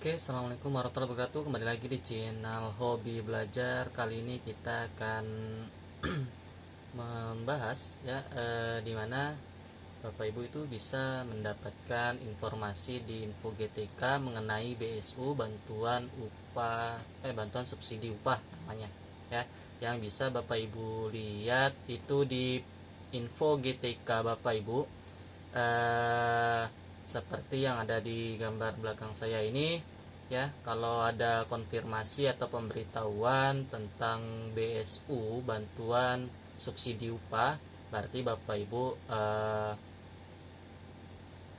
Oke, assalamualaikum warahmatullahi wabarakatuh. Kembali lagi di channel Hobi Belajar. Kali ini kita akan membahas ya, dimana Bapak Ibu itu bisa mendapatkan informasi di Info GTK mengenai BSU, bantuan subsidi upah namanya ya, yang bisa Bapak Ibu lihat itu di Info GTK Bapak Ibu. Seperti yang ada di gambar belakang saya ini ya. Kalau ada konfirmasi atau pemberitahuan tentang BSU, bantuan subsidi upah, berarti Bapak Ibu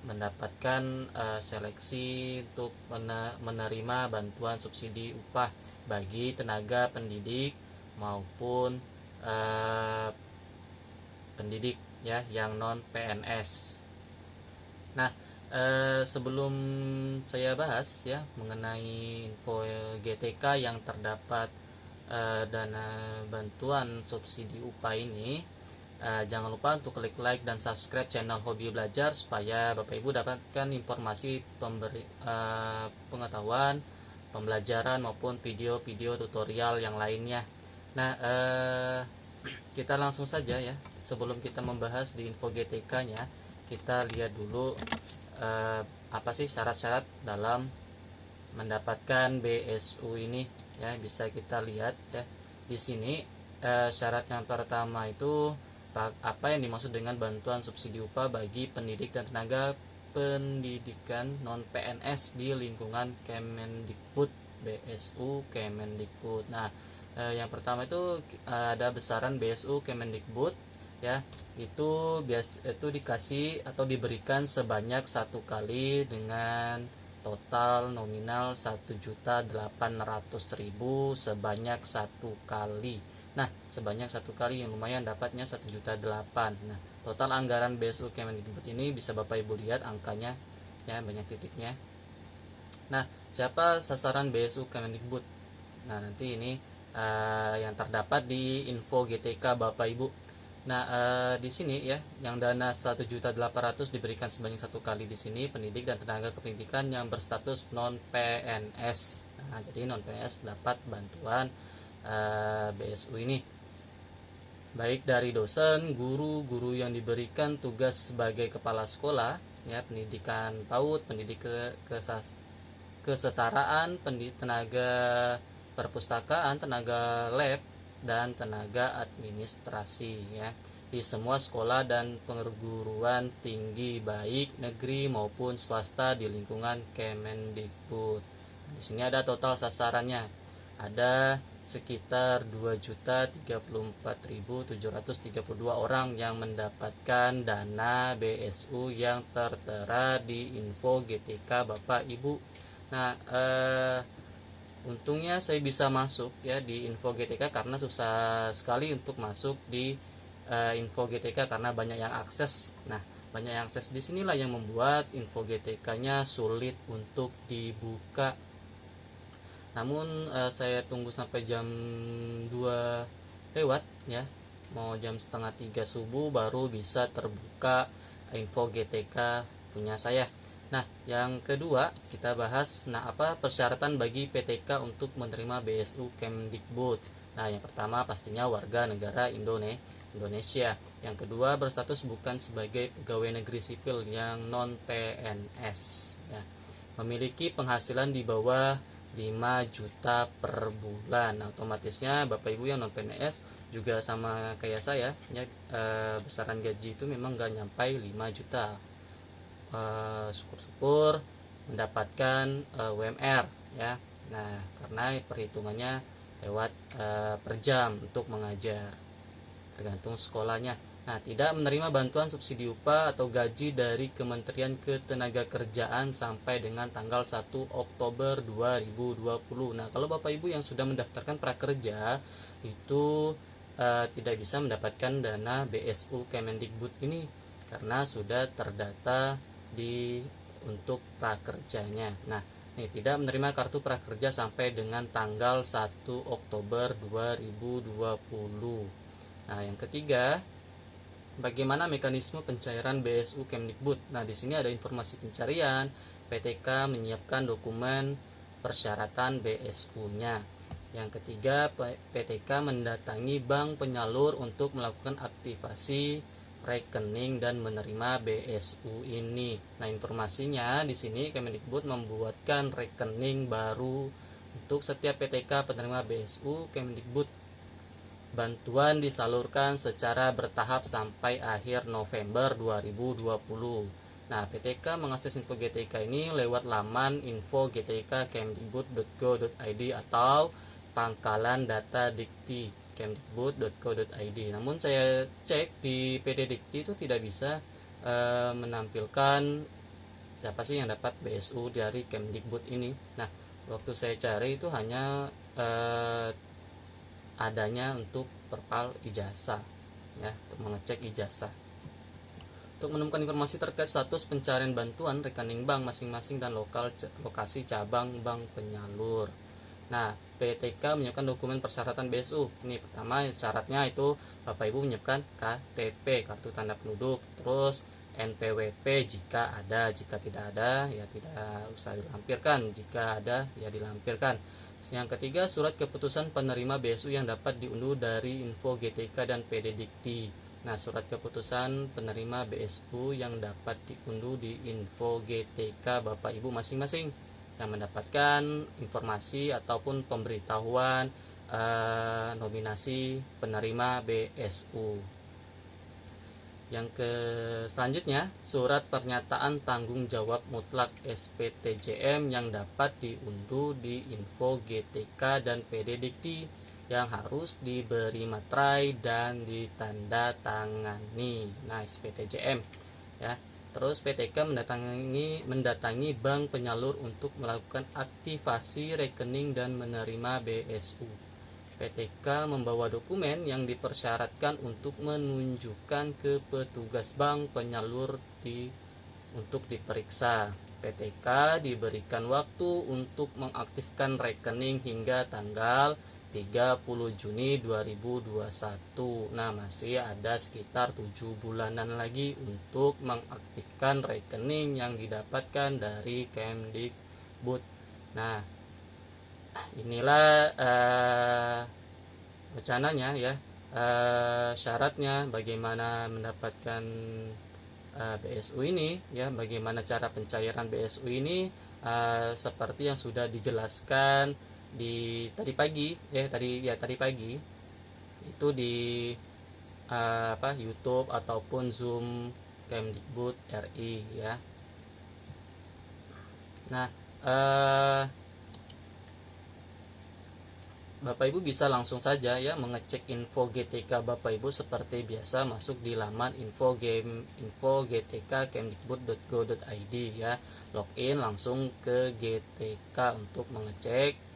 mendapatkan seleksi untuk menerima bantuan subsidi upah bagi tenaga pendidik maupun pendidik ya yang non PNS. Nah, sebelum saya bahas ya mengenai info GTK yang terdapat dana bantuan subsidi upah ini, jangan lupa untuk klik like dan subscribe channel Hobi Belajar supaya Bapak Ibu dapatkan informasi pengetahuan, pembelajaran maupun video-video tutorial yang lainnya. Nah, kita langsung saja ya. Sebelum kita membahas di info GTK-nya, kita lihat dulu apa sih syarat-syarat dalam mendapatkan BSU ini ya. Bisa kita lihat ya di sini. Syarat yang pertama itu apa yang dimaksud dengan bantuan subsidi upah bagi pendidik dan tenaga pendidikan non PNS di lingkungan Kemendikbud. BSU Kemendikbud. Nah, yang pertama itu ada besaran BSU Kemendikbud ya, itu dikasih atau diberikan sebanyak satu kali dengan total nominal 1.800.000 sebanyak satu kali. Nah, sebanyak satu kali yang lumayan dapatnya 1.800.000. Nah, total anggaran BSU Kemendikbud ini bisa Bapak Ibu lihat angkanya ya, banyak titiknya. Nah, siapa sasaran BSU Kemendikbud? Nah, nanti ini yang terdapat di info GTK Bapak Ibu. Nah, di sini ya, yang dana 1.800.000 diberikan sebanyak satu kali di sini pendidik dan tenaga kependidikan yang berstatus non PNS. Nah, jadi non PNS dapat bantuan BSU ini. Baik dari dosen, guru yang diberikan tugas sebagai kepala sekolah, ya, pendidikan PAUD, kesetaraan, tenaga perpustakaan, tenaga lab, dan tenaga administrasi ya, di semua sekolah dan perguruan tinggi baik negeri maupun swasta di lingkungan Kemendikbud. Di sini ada total sasarannya, ada sekitar 2.034.732 orang yang mendapatkan dana BSU yang tertera di info GTK Bapak Ibu. Nah, untungnya saya bisa masuk ya di info GTK karena susah sekali untuk masuk di info GTK karena banyak yang akses. Nah, banyak yang akses di sinilah yang membuat info GTK-nya sulit untuk dibuka. Namun saya tunggu sampai jam 2 lewat ya, mau jam setengah 3 subuh baru bisa terbuka info GTK punya saya. Nah, yang kedua kita bahas, apa persyaratan bagi PTK untuk menerima BSU Kemdikbud. Nah, yang pertama pastinya warga negara Indonesia. Yang kedua berstatus bukan sebagai pegawai negeri sipil yang non PNS ya. Memiliki penghasilan di bawah 5 juta per bulan. Nah, otomatisnya Bapak Ibu yang non PNS juga sama kayak saya ya, besaran gaji itu memang gak nyampai 5 juta. Syukur-syukur mendapatkan UMR ya. Nah, karena perhitungannya lewat per jam untuk mengajar, tergantung sekolahnya. Nah, tidak menerima bantuan subsidi upah atau gaji dari Kementerian Ketenagakerjaan sampai dengan tanggal 1 Oktober 2020. Nah, kalau Bapak Ibu yang sudah mendaftarkan prakerja itu tidak bisa mendapatkan dana BSU Kemendikbud ini karena sudah terdata untuk prakerjanya. Nah, ini tidak menerima kartu prakerja sampai dengan tanggal 1 Oktober 2020. Nah, yang ketiga, bagaimana mekanisme pencairan BSU Kemdikbud? Nah, di sini ada informasi pencarian. PTK menyiapkan dokumen persyaratan BSU-nya. Yang ketiga, PTK mendatangi bank penyalur untuk melakukan aktivasi rekening dan menerima BSU ini. Nah, informasinya di sini Kemendikbud membuatkan rekening baru untuk setiap PTK penerima BSU Kemendikbud. Bantuan disalurkan secara bertahap sampai akhir November 2020. Nah, PTK mengakses info GTK ini lewat laman info.gtk.kemdikbud.go.id atau pangkalan data Dikti kemdikbud.go.id. Namun saya cek di PD Dikti itu tidak bisa menampilkan siapa sih yang dapat BSU dari Kemdikbud ini. Nah, waktu saya cari itu hanya adanya untuk perpal ijazah, ya, untuk mengecek ijazah. Untuk menemukan informasi terkait status pencarian bantuan rekening bank masing-masing dan lokasi cabang bank penyalur. Nah, PTK menyiapkan dokumen persyaratan BSU. Ini pertama syaratnya itu Bapak Ibu menyiapkan KTP, kartu tanda penduduk, terus NPWP jika ada, jika tidak ada ya tidak usah dilampirkan, jika ada ya dilampirkan. Yang ketiga, surat keputusan penerima BSU yang dapat diunduh dari info GTK dan PD Dikti. Nah, surat keputusan penerima BSU yang dapat diunduh di info GTK Bapak Ibu masing-masing yang mendapatkan informasi ataupun pemberitahuan nominasi penerima BSU. Yang selanjutnya, surat pernyataan tanggung jawab mutlak SPTJM yang dapat diunduh di info GTK dan PD Dikti yang harus diberi materai dan ditanda tangani. Nah, SPTJM ya. Terus PTK mendatangi bank penyalur untuk melakukan aktivasi rekening dan menerima BSU. PTK membawa dokumen yang dipersyaratkan untuk menunjukkan ke petugas bank penyalur untuk diperiksa. PTK diberikan waktu untuk mengaktifkan rekening hingga tanggal 30 Juni 2021. Nah, masih ada sekitar 7 bulanan lagi untuk mengaktifkan rekening yang didapatkan dari Kemdikbud. Nah, inilah rencananya ya, syaratnya bagaimana mendapatkan BSU ini ya, bagaimana cara pencairan BSU ini seperti yang sudah dijelaskan di tadi pagi itu di YouTube ataupun Zoom Kemdikbud RI ya. Nah, Bapak Ibu bisa langsung saja ya mengecek info GTK Bapak Ibu seperti biasa, masuk di laman info.gtk.kemdikbud.go.id ya. Login langsung ke GTK untuk mengecek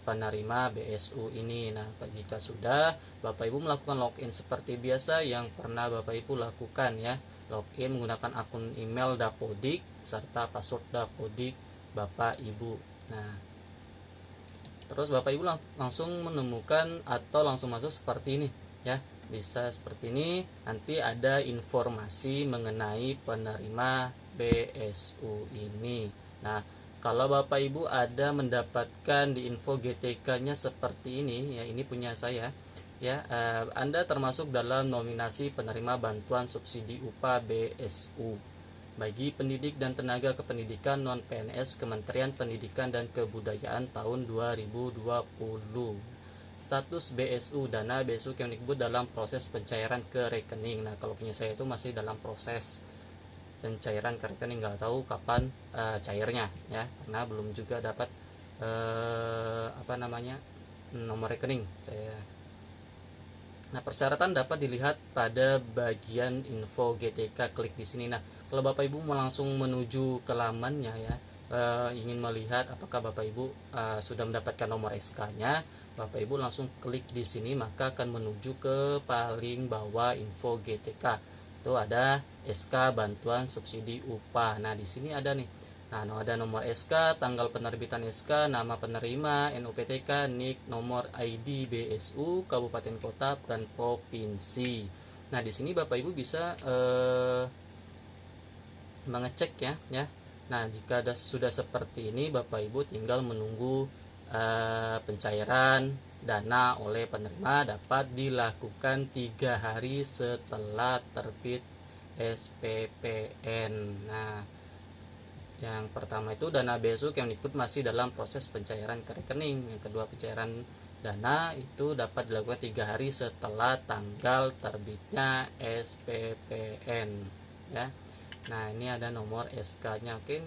penerima BSU ini. Nah, jika sudah, Bapak Ibu melakukan login seperti biasa yang pernah Bapak Ibu lakukan ya. Login menggunakan akun email Dapodik serta password Dapodik Bapak Ibu. Nah, terus Bapak Ibu langsung menemukan atau langsung masuk seperti ini ya. Bisa seperti ini, nanti ada informasi mengenai penerima BSU ini. Nah, kalau Bapak Ibu ada mendapatkan di info GTK-nya seperti ini ya, ini punya saya ya, Anda termasuk dalam nominasi penerima bantuan subsidi upah BSU bagi pendidik dan tenaga kependidikan non-PNS Kementerian Pendidikan dan Kebudayaan tahun 2020. Status BSU, dana BSU Kemdikbud dalam proses pencairan ke rekening. Nah, kalau punya saya itu masih dalam proses pencairan ke rekening, nggak tahu kapan cairnya ya, karena belum juga dapat nomor rekening saya. Nah, persyaratan dapat dilihat pada bagian info GTK, klik di sini. Nah, kalau Bapak Ibu mau langsung menuju ke lamannya ya, ingin melihat apakah Bapak Ibu sudah mendapatkan nomor SK-nya, Bapak Ibu langsung klik di sini, maka akan menuju ke paling bawah info GTK. Itu ada SK bantuan subsidi upah. Nah, di sini ada nih. Nah, ada nomor SK, tanggal penerbitan SK, nama penerima, NUPTK, NIK, nomor ID BSU, kabupaten kota, dan provinsi. Nah, di sini Bapak Ibu bisa mengecek ya Nah, jika sudah seperti ini, Bapak Ibu tinggal menunggu pencairan dana oleh penerima dapat dilakukan 3 hari setelah terbit SPPN. Nah, yang pertama itu dana BSU Kemdikbud masih dalam proses pencairan ke rekening. Yang kedua, pencairan dana itu dapat dilakukan 3 hari setelah tanggal terbitnya SPPN, ya. Nah, ini ada nomor SK-nya. Mungkin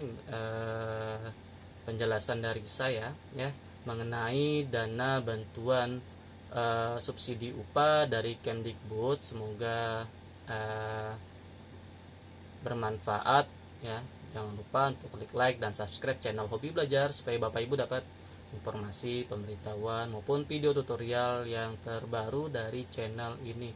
penjelasan dari saya ya mengenai dana bantuan subsidi upah dari Kemdikbud. Semoga bermanfaat ya. Jangan lupa untuk klik like dan subscribe channel Hobi Belajar supaya Bapak Ibu dapat informasi, pemberitahuan maupun video tutorial yang terbaru dari channel ini.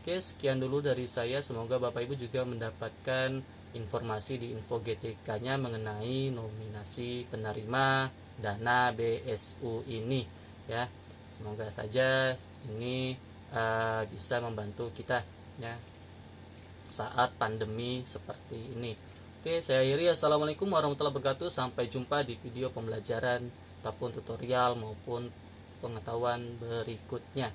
Oke, sekian dulu dari saya. Semoga Bapak Ibu juga mendapatkan informasi di info GTK-nya mengenai nominasi penerima dana BSU ini ya. Semoga saja ini bisa membantu kita ya saat pandemi seperti ini. Oke, saya akhiri. Assalamualaikum warahmatullahi wabarakatuh. Sampai jumpa di video pembelajaran ataupun tutorial maupun pengetahuan berikutnya.